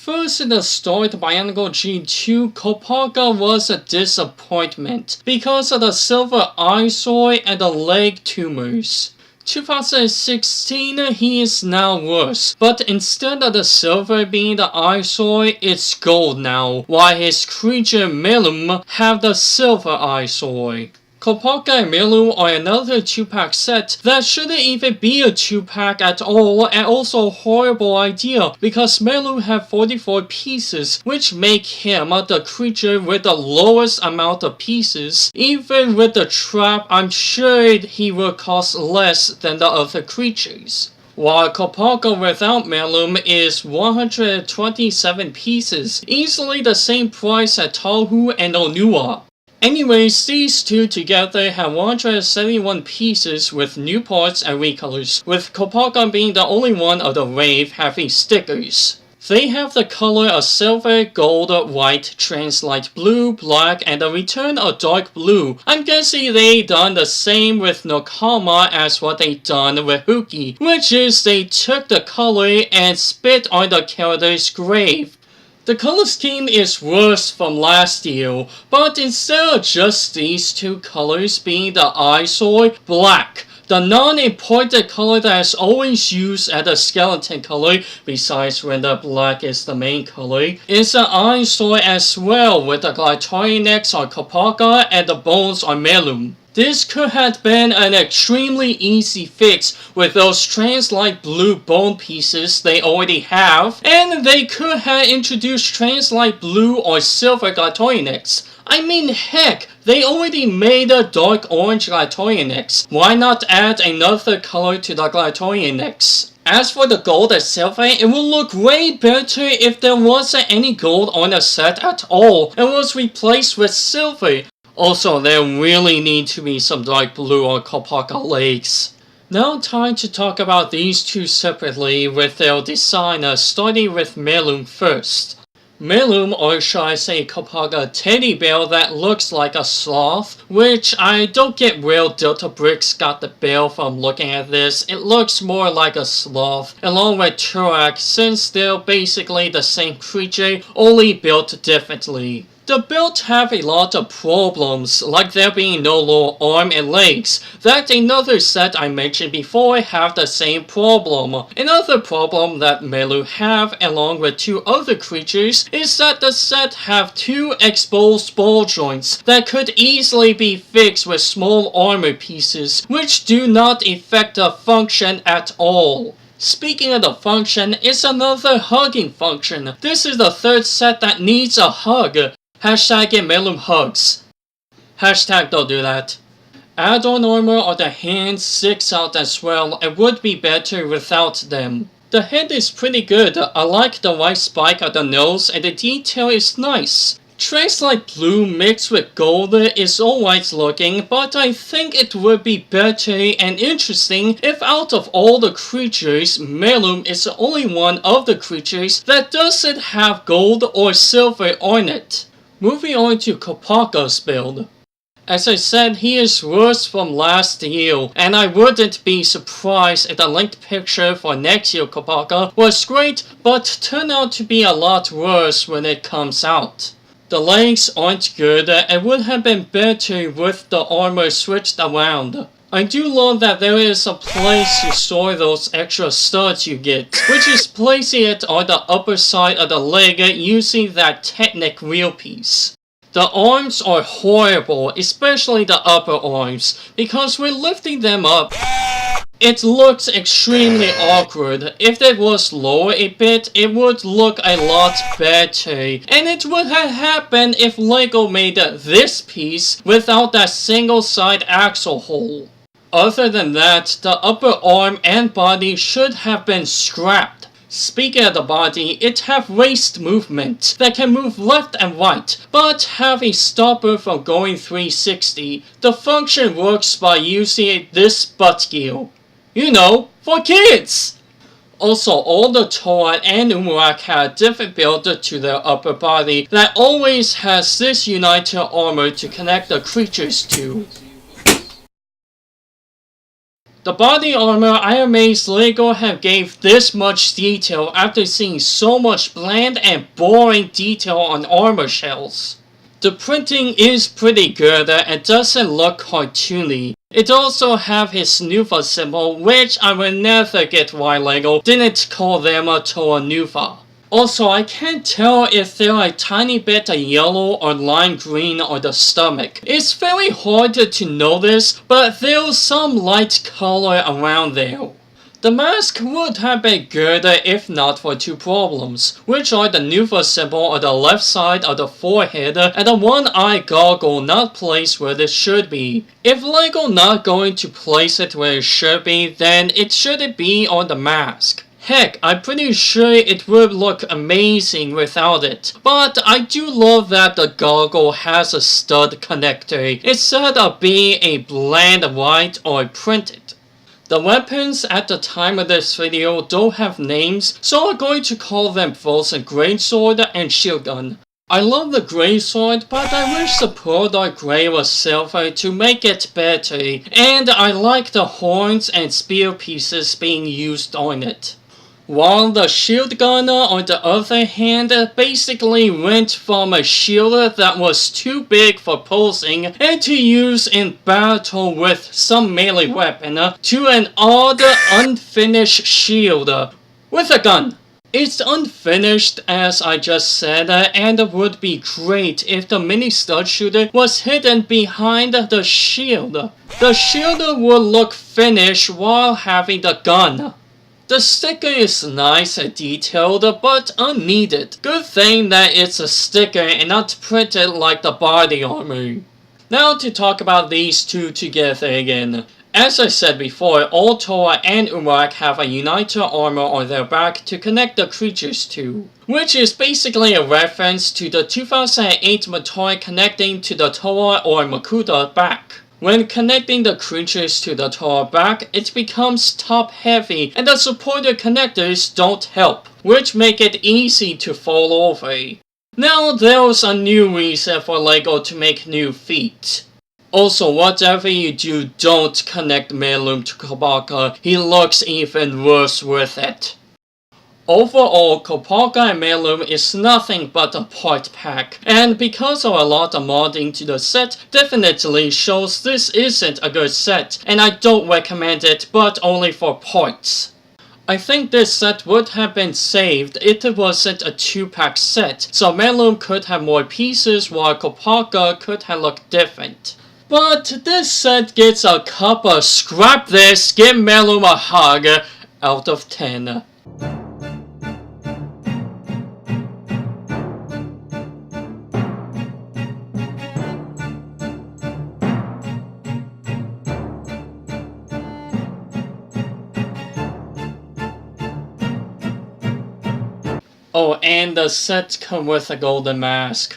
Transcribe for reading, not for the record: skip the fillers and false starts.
First in the story to Bionicle G2, Kopaka was a disappointment because of the silver eyesore and the leg tumors. 2016, he is now worse, but instead of the silver being the eyesore, it's gold now, while his creature Melum have the silver eyesore. Kopaka and Melum are another 2-pack set that shouldn't even be a 2-pack at all, and also a horrible idea because Melum have 44 pieces, which make him the creature with the lowest amount of pieces. Even with the trap, I'm sure he will cost less than the other creatures. While Kopaka without Melum is 127 pieces, easily the same price as Tahu and Onua. Anyways, these two together have 171 pieces with new parts and recolors, with Kopaka being the only one of the wave having stickers. They have the color of silver, gold, white, trans-light blue, black, and the return of dark blue. I'm guessing they done the same with Nokama as what they done with Huki, which is they took the color and spit on the character's grave. The color scheme is worse from last year, but instead of just these two colors being the eyesore, black, the non-important color that is always used as a skeleton color, besides when the black is the main color, is an eyesore as well, with the Glytorinax on Kopaka and the bones on Melum. This could have been an extremely easy fix with those trans-light blue bone pieces they already have, and they could have introduced trans-light blue or silver Glytorinax. I mean, heck, they already made a dark orange Glytorinax. Why not add another color to the Glytorinax? As for the gold and silver, it would look way better if there wasn't any gold on the set at all and was replaced with silver. Also, there really need to be some dark blue on Kopaka legs. Now time to talk about these two separately with their design, starting with Melum first. Melum, or should I say Kopaka teddy bear that looks like a sloth, which I don't get where Delta Bricks got the bear from looking at this. It looks more like a sloth, along with Turak, since they're basically the same creature, only built differently. The build have a lot of problems, like there being no lower arm and legs. That another set I mentioned before have the same problem. Another problem that Melum have, along with two other creatures, is that the set have two exposed ball joints that could easily be fixed with small armor pieces, which do not affect the function at all. Speaking of the function, it's another hugging function. This is the third set that needs a hug. Hashtag get Melum hugs. Hashtag don't do that. Add-on armor on the hands sticks out as well and would be better without them. The head is pretty good. I like the white spike on the nose and the detail is nice. Trans-light blue mixed with gold is alright looking, but I think it would be better and interesting if out of all the creatures, Melum is the only one of the creatures that doesn't have gold or silver on it. Moving on to Kopaka's build. As I said, he is worse from last year, and I wouldn't be surprised if the linked picture for next year Kopaka was great, but turned out to be a lot worse when it comes out. The legs aren't good and would have been better with the armor switched around. I do love that there is a place to store those extra studs you get, which is placing it on the upper side of the leg using that Technic wheel piece. The arms are horrible, especially the upper arms, because when lifting them up, it looks extremely awkward. If it was lower a bit, it would look a lot better. And it would have happened if LEGO made this piece without that single side axle hole. Other than that, the upper arm and body should have been scrapped. Speaking of the body, it have waist movement that can move left and right, but have a stopper from going 360. The function works by using this butt gear. You know, for kids! Also, all the Toad and Umurak have a different build to their upper body that always has this uniter armor to connect the creatures to. The body armor, I am amazed LEGO have gave this much detail after seeing so much bland and boring detail on armor shells. The printing is pretty good and doesn't look cartoony. It also have his Nuva symbol, which I will never get why LEGO didn't call them a Toa Nuva. Also, I can't tell if they're a tiny bit yellow or lime green on the stomach. It's very hard to notice, but there's some light color around there. The mask would have been good if not for two problems, which are the Nuva symbol on the left side of the forehead and the one-eye goggle not placed where it should be. If LEGO not going to place it where it should be, then it shouldn't be on the mask. Heck, I'm pretty sure it would look amazing without it. But I do love that the goggle has a stud connector instead of being a bland white or printed. The weapons at the time of this video don't have names, so I'm going to call them both a greatsword and shield gun. I love the greatsword, but I wish the Pearl Dark Grey was silver to make it better, and I like the horns and spear pieces being used on it. While the shield gun, on the other hand, basically went from a shield that was too big for posing and to use in battle with some melee weapon to an odd, unfinished shield with a gun. It's unfinished as I just said, and would be great if the mini stud shooter was hidden behind the shield. The shield would look finished while having the gun. The sticker is nice and detailed, but unneeded. Good thing that it's a sticker and not printed like the body armor. Now to talk about these two together again. As I said before, all Toa and Urak have a uniter armor on their back to connect the creatures to, which is basically a reference to the 2008 Matoi connecting to the Toa or Makuta back. When connecting the creatures to the Toa back, it becomes top heavy and the supporter connectors don't help, which make it easy to fall over. Now there's a new reason for LEGO to make new feet. Also, whatever you do, don't connect Melum to Kopaka, he looks even worse with it. Overall, Kopaka and Melum is nothing but a part pack, and because of a lot of modding to the set, definitely shows this isn't a good set, and I don't recommend it, but only for parts. I think this set would have been saved if it wasn't a 2-pack set, so Melum could have more pieces while Kopaka could have looked different. But this set gets a cup of scrap this, give Melum a hug out of 10. Oh, and the set come with a golden mask.